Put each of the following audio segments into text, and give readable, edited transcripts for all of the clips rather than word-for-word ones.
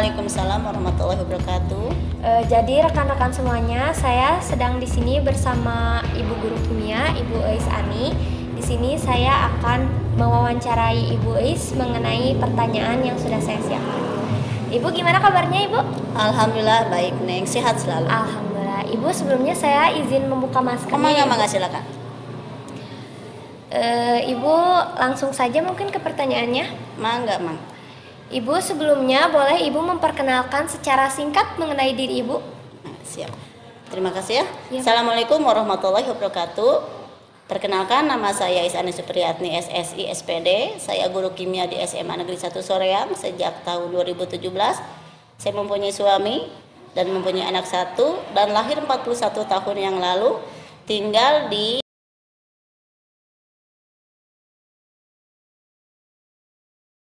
Waalaikumsalam warahmatullahi wabarakatuh. Jadi rekan-rekan semuanya, saya sedang di sini bersama Ibu Guru Kimia, Ibu Eis Ani. Di sini saya akan mewawancarai Ibu Eis mengenai pertanyaan yang sudah saya siapkan. Ibu, gimana kabarnya, Ibu? Alhamdulillah baik, Neng. Sehat selalu. Alhamdulillah. Ibu, sebelumnya saya izin membuka masker. Mangga silakan. Ibu langsung saja mungkin ke pertanyaannya. Mangga. Ibu, sebelumnya boleh Ibu memperkenalkan secara singkat mengenai diri Ibu? Siap. Terima kasih ya. Ya. Assalamualaikum warahmatullahi wabarakatuh. Perkenalkan, nama saya Isani Supriyatni SSI SPD. Saya guru kimia di SMA Negeri 1 Soreang sejak tahun 2017. Saya mempunyai suami dan mempunyai anak 1 dan lahir 41 tahun yang lalu, tinggal di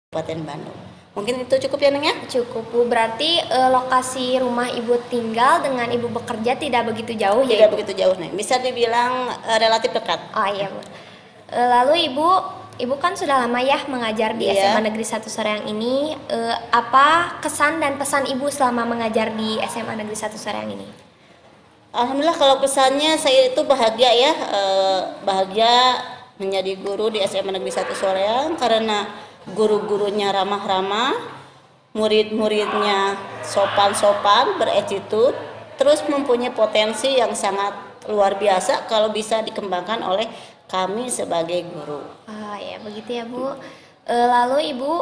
Kabupaten Bandung. Mungkin itu cukup ya, Neng ya? Cukup, Bu. Berarti lokasi rumah Ibu tinggal dengan Ibu bekerja tidak begitu jauh ya? Tidak begitu jauh, Neng. Bisa dibilang relatif dekat. Oh iya, Bu. Lalu Ibu kan sudah lama ya mengajar di SMA Negeri 1 Soreang ini. Apa kesan dan pesan Ibu selama mengajar di SMA Negeri 1 Soreang ini? Alhamdulillah, kalau pesannya saya itu bahagia ya. Bahagia menjadi guru di SMA Negeri 1 Soreang karena guru-gurunya ramah-ramah, murid-muridnya sopan-sopan, beretitude, terus mempunyai potensi yang sangat luar biasa kalau bisa dikembangkan oleh kami sebagai guru. Ah ya, begitu ya, Bu. Lalu Ibu,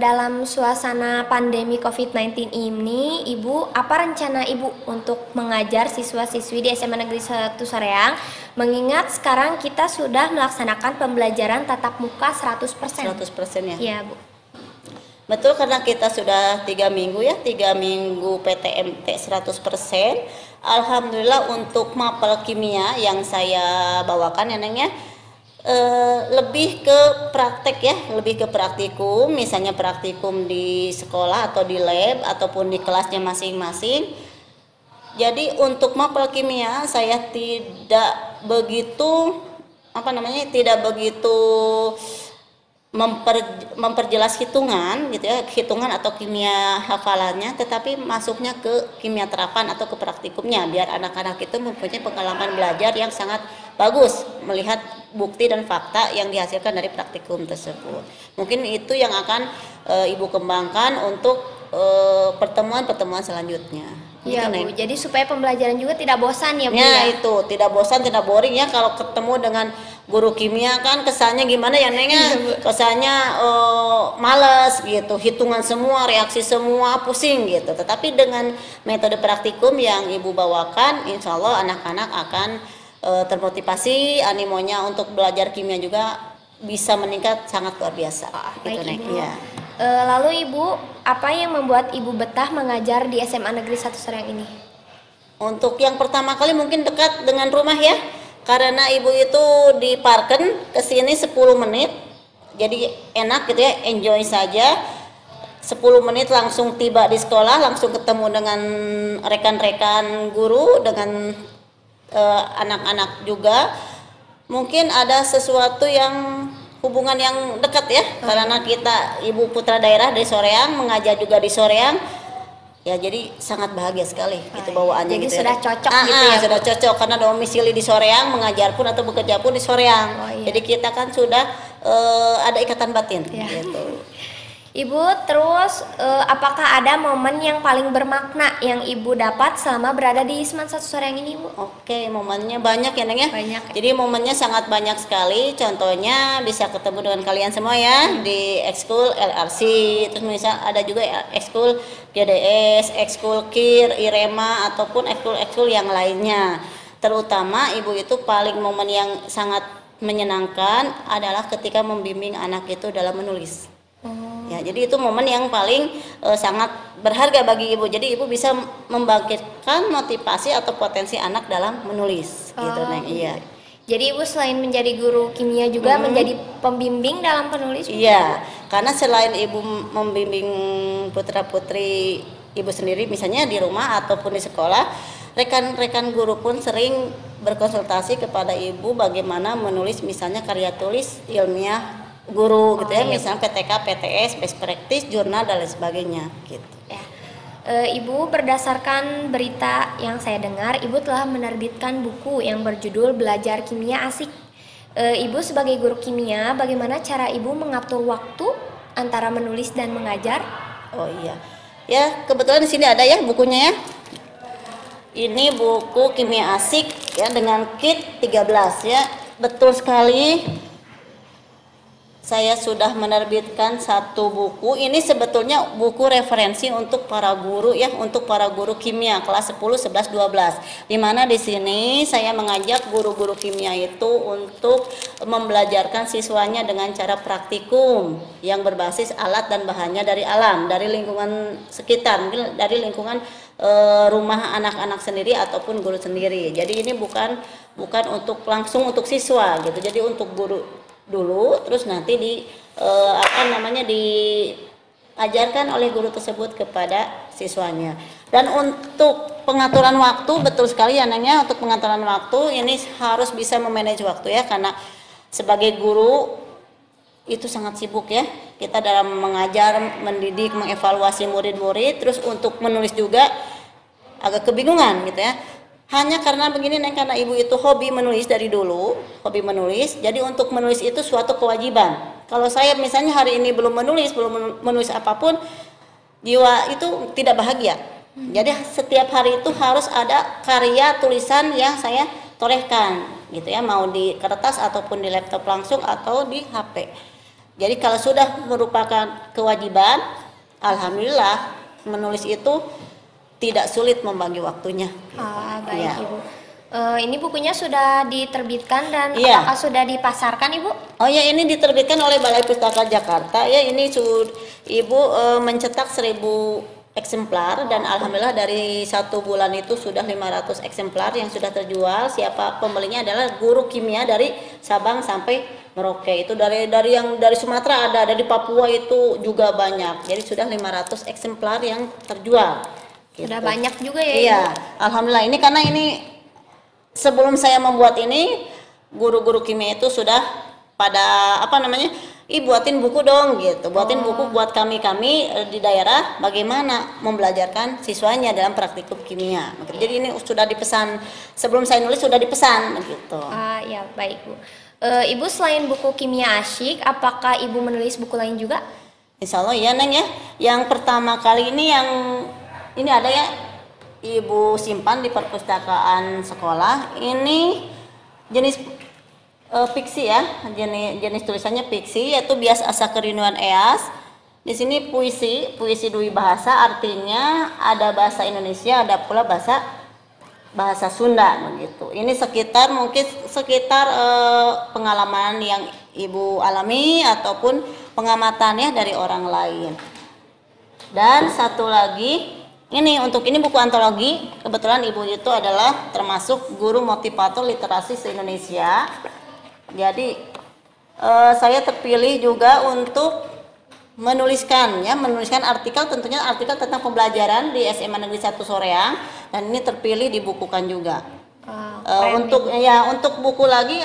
dalam suasana pandemi COVID-19 ini, Ibu, apa rencana Ibu untuk mengajar siswa-siswi di SMA Negeri 1 Soreang, mengingat sekarang kita sudah melaksanakan pembelajaran tatap muka 100%? 100% ya? Iya, Bu. Betul, karena kita sudah 3 minggu ya, 3 minggu PTMT 100%. Alhamdulillah untuk mapel kimia yang saya bawakan ya, Neng ya, lebih ke praktek ya, lebih ke praktikum, misalnya praktikum di sekolah atau di lab ataupun di kelasnya masing-masing. Jadi untuk mapel kimia saya tidak begitu tidak begitu memperjelas hitungan gitu ya, hitungan atau kimia hafalannya, tetapi masuknya ke kimia terapan atau ke praktikumnya biar anak-anak itu mempunyai pengalaman belajar yang sangat bagus melihat bukti dan fakta yang dihasilkan dari praktikum tersebut. Mungkin itu yang akan Ibu kembangkan untuk pertemuan-pertemuan selanjutnya. Iya, gitu, Bu. Jadi supaya pembelajaran juga tidak bosan ya, Bu. Ya, itu tidak bosan, tidak boring ya. Kalau ketemu dengan guru kimia kan kesannya gimana ya, Neng? Kesannya males gitu, hitungan semua, reaksi semua, pusing gitu. Tetapi dengan metode praktikum yang Ibu bawakan, insya Allah anak-anak akan termotivasi, animonya untuk belajar kimia juga bisa meningkat sangat luar biasa. Gitu, Neng. Ya. Lalu Ibu, apa yang membuat Ibu betah mengajar di SMA Negeri 1 Soreang ini? Untuk yang pertama kali mungkin dekat dengan rumah ya, karena Ibu itu di Parken ke sini 10 menit, jadi enak gitu ya, enjoy saja. 10 menit langsung tiba di sekolah, langsung ketemu dengan rekan-rekan guru, dengan anak-anak juga. Mungkin ada sesuatu yang hubungan yang dekat ya, karena kita Ibu putra daerah dari Soreang, mengajar juga di Soreang. Ya, jadi sangat bahagia sekali gitu bawaannya. Jadi gitu sudah ya. cocok gitu ya, Sudah cocok karena domisili di Soreang, mengajar pun atau bekerja pun di Soreang. Jadi kita kan sudah ada ikatan batin gitu. Ibu, terus apakah ada momen yang paling bermakna yang Ibu dapat selama berada di SMA 1 Soreang ini, Bu? Oke, momennya banyak ya, Neng ya. Banyak. Jadi momennya sangat banyak sekali. Contohnya bisa ketemu dengan kalian semua ya di ekskul LRC, terus misal ada juga ekskul GDS, ekskul KIR, IREMA ataupun ekskul-ekskul yang lainnya. Terutama Ibu itu paling momen yang sangat menyenangkan adalah ketika membimbing anak itu dalam menulis. Ya, jadi itu momen yang paling sangat berharga bagi Ibu. Jadi Ibu bisa membangkitkan motivasi atau potensi anak dalam menulis, gitu, Neng. Iya. Jadi Ibu selain menjadi guru kimia juga menjadi pembimbing dalam penulis? Iya, karena selain Ibu membimbing putra-putri Ibu sendiri, misalnya di rumah ataupun di sekolah, rekan-rekan guru pun sering berkonsultasi kepada Ibu bagaimana menulis misalnya karya tulis ilmiah guru gitu ya, misalnya PTK, PTS, best practice, jurnal dan lain sebagainya gitu. Ibu, berdasarkan berita yang saya dengar, Ibu telah menerbitkan buku yang berjudul Belajar Kimia Asik. Ibu sebagai guru kimia, bagaimana cara Ibu mengatur waktu antara menulis dan mengajar? Oh iya. Ya, kebetulan di sini ada ya bukunya ya. Ini buku Kimia Asik ya dengan kit 13 ya. Betul sekali. Saya sudah menerbitkan satu buku. Ini sebetulnya buku referensi untuk para guru ya, untuk para guru kimia kelas 10, 11, 12. Di mana di sini saya mengajak guru-guru kimia itu untuk membelajarkan siswanya dengan cara praktikum yang berbasis alat dan bahannya dari alam, dari lingkungan sekitar, mungkin dari lingkungan rumah anak-anak sendiri ataupun guru sendiri. Jadi ini bukan untuk langsung untuk siswa gitu. Jadi untuk guru dulu, terus nanti diajarkan oleh guru tersebut kepada siswanya. Dan untuk pengaturan waktu, betul sekali ya Nengnya, untuk pengaturan waktu ini harus bisa memanage waktu ya, karena sebagai guru itu sangat sibuk ya, kita dalam mengajar, mendidik, mengevaluasi murid-murid, terus untuk menulis juga agak kebingungan gitu ya. Hanya karena begini Neng, karena ibu itu hobi menulis dari dulu, hobi menulis, jadi untuk menulis itu suatu kewajiban. Kalau saya misalnya hari ini belum menulis apapun, jiwa itu tidak bahagia. Jadi setiap hari itu harus ada karya tulisan yang saya torehkan gitu ya, mau di kertas ataupun di laptop langsung atau di HP. Jadi kalau sudah merupakan kewajiban, alhamdulillah menulis itu tidak sulit membagi waktunya. Baik ya. Ibu. Ini bukunya sudah diterbitkan dan Iya. apakah sudah dipasarkan Ibu? Oh ya, ini diterbitkan oleh Balai Pustaka Jakarta ya. Ini Ibu mencetak 1000 eksemplar dan alhamdulillah dari 1 bulan itu sudah 500 eksemplar yang sudah terjual. Siapa pembelinya adalah guru kimia dari Sabang sampai Merauke. Itu dari Sumatera ada, dari Papua itu juga banyak. Jadi sudah 500 eksemplar yang terjual. Sudah Gitu. banyak juga ya Iya, Ibu? alhamdulillah. Ini karena ini sebelum saya membuat ini, guru-guru kimia itu sudah pada buatin buku dong gitu, buatin buku buat kami di daerah bagaimana membelajarkan siswanya dalam praktikum kimia. Jadi ini sudah dipesan, sebelum saya nulis sudah dipesan gitu. Ya baik Bu. Ibu selain buku Kimia Asyik, apakah Ibu menulis buku lain juga? Insya Allah ya Neng ya. Yang pertama kali ini ada ya, Ibu simpan di perpustakaan sekolah. Ini jenis fiksi ya, jenis tulisannya fiksi, yaitu Bias Asa Kerinduan Eas. Di sini puisi dui bahasa, artinya ada bahasa Indonesia, ada pula bahasa Sunda begitu. Ini sekitar pengalaman yang Ibu alami ataupun pengamatannya dari orang lain. Dan satu lagi, ini buku antologi. Kebetulan Ibu itu adalah termasuk guru motivator literasi se-Indonesia. Jadi saya terpilih juga untuk menuliskan artikel, tentunya artikel tentang pembelajaran di SMA Negeri 1 Soreang, dan ini terpilih dibukukan juga. Untuk buku lagi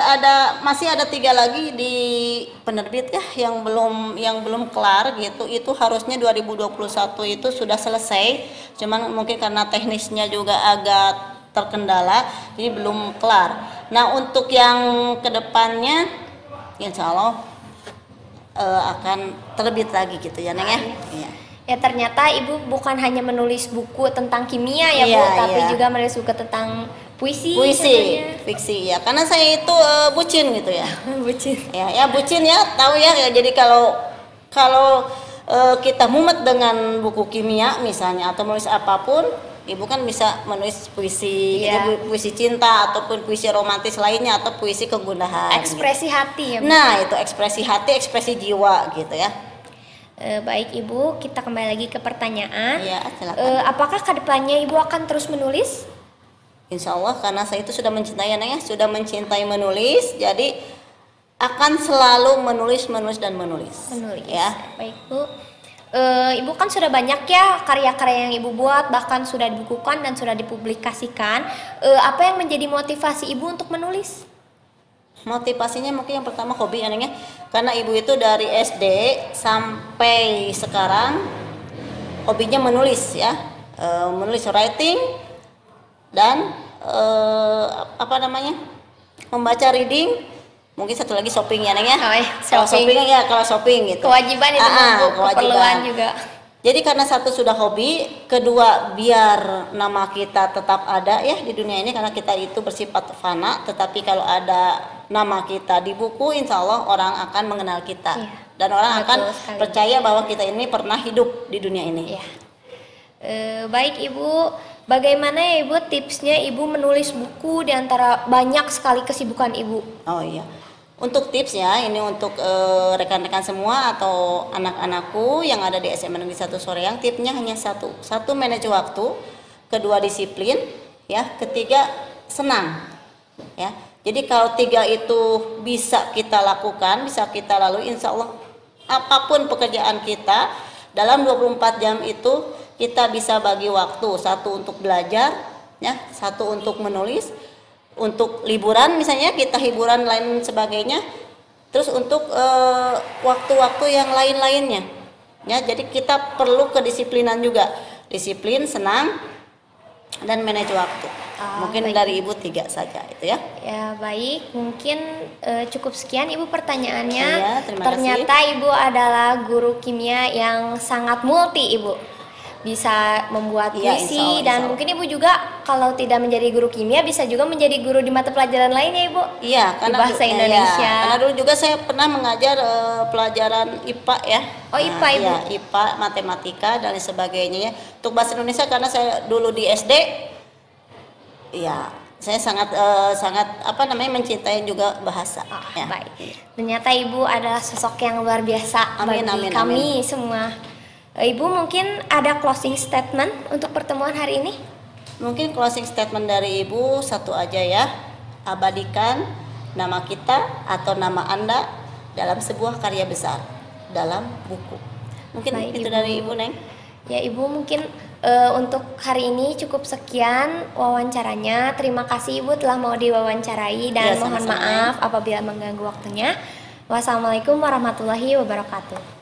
masih ada 3 lagi di penerbit ya, yang belum kelar gitu. Itu harusnya 2021 itu sudah selesai, cuman mungkin karena teknisnya juga agak terkendala jadi belum kelar. Nah, untuk yang kedepannya insya Allah akan terbit lagi gitu ya Neng ya. Iya. Ya ternyata Ibu bukan hanya menulis buku tentang kimia ya Bu, tapi juga menulis buku tentang puisi fiksi ya, karena saya itu bucin gitu ya. Bucin. Ya bucin ya, tahu ya. Jadi kalau kita mumet dengan buku kimia misalnya atau menulis apapun, Ibu kan bisa menulis puisi, gitu, puisi cinta ataupun puisi romantis lainnya atau puisi kegundahan. Ekspresi gitu. Hati ya Bu. Nah, itu ekspresi hati, ekspresi jiwa gitu ya. Baik Ibu, kita kembali lagi ke pertanyaan. Iya, silakan. Apakah kedepannya Ibu akan terus menulis? Insya Allah, karena saya itu sudah mencintai sudah mencintai menulis, jadi akan selalu menulis. Ya. Baik Bu. Ibu kan sudah banyak ya karya-karya yang Ibu buat, bahkan sudah dibukukan dan sudah dipublikasikan. Apa yang menjadi motivasi Ibu untuk menulis? Motivasinya mungkin yang pertama hobi karena Ibu itu dari SD sampai sekarang hobinya menulis ya. menulis writing dan membaca reading, mungkin satu lagi shopping ya Neng ya. Oh, Kalau shopping gitu. Kewajiban itu keperluan juga. Jadi karena satu sudah hobi, kedua biar nama kita tetap ada ya di dunia ini, karena kita itu bersifat fana, tetapi kalau ada nama kita di buku, insya Allah orang akan mengenal kita. Iya, dan orang akan percaya bahwa kita ini pernah hidup di dunia ini. Iya. Baik Ibu, bagaimana ya Ibu tipsnya Ibu menulis buku di antara banyak sekali kesibukan Ibu? Oh iya. Untuk tipsnya, ini untuk rekan-rekan semua atau anak-anakku yang ada di SMA Negeri 1 Soreang, tipsnya hanya satu manage waktu, kedua disiplin, ya, ketiga senang, ya. Jadi kalau 3 itu bisa kita lakukan, bisa kita lalui, insya Allah apapun pekerjaan kita dalam 24 jam itu kita bisa bagi waktu, satu untuk belajar, ya, satu untuk menulis. Untuk liburan misalnya kita hiburan lain sebagainya, terus untuk waktu-waktu yang lain-lainnya ya. Jadi kita perlu kedisiplinan juga, disiplin, senang, dan manage waktu. Mungkin baik. Dari Ibu 3 saja itu ya. Ya baik, mungkin cukup sekian Ibu pertanyaannya. Ya, ternyata kasih. Ibu adalah guru kimia yang sangat multi Ibu. Bisa membuat puisi dan mungkin Ibu juga kalau tidak menjadi guru kimia bisa juga menjadi guru di mata pelajaran lainnya Ibu. Iya, karena di bahasa Indonesia. Ya, karena dulu juga saya pernah mengajar pelajaran IPA ya. Oh, IPA Ibu. Ya, IPA, matematika dan sebagainya ya. Untuk bahasa Indonesia karena saya dulu di SD, ya saya sangat mencintai juga bahasa. Ya. Baik. Ternyata Ibu adalah sosok yang luar biasa bagi kami semua. Ibu mungkin ada closing statement untuk pertemuan hari ini? Mungkin closing statement dari Ibu satu aja ya. Abadikan nama kita atau nama Anda dalam sebuah karya besar, dalam buku. Mungkin baik, itu Ibu. Dari Ibu Neng. Ya Ibu mungkin untuk hari ini cukup sekian wawancaranya. Terima kasih Ibu telah mau diwawancarai dan ya, mohon maaf apabila mengganggu waktunya. Wassalamualaikum warahmatullahi wabarakatuh.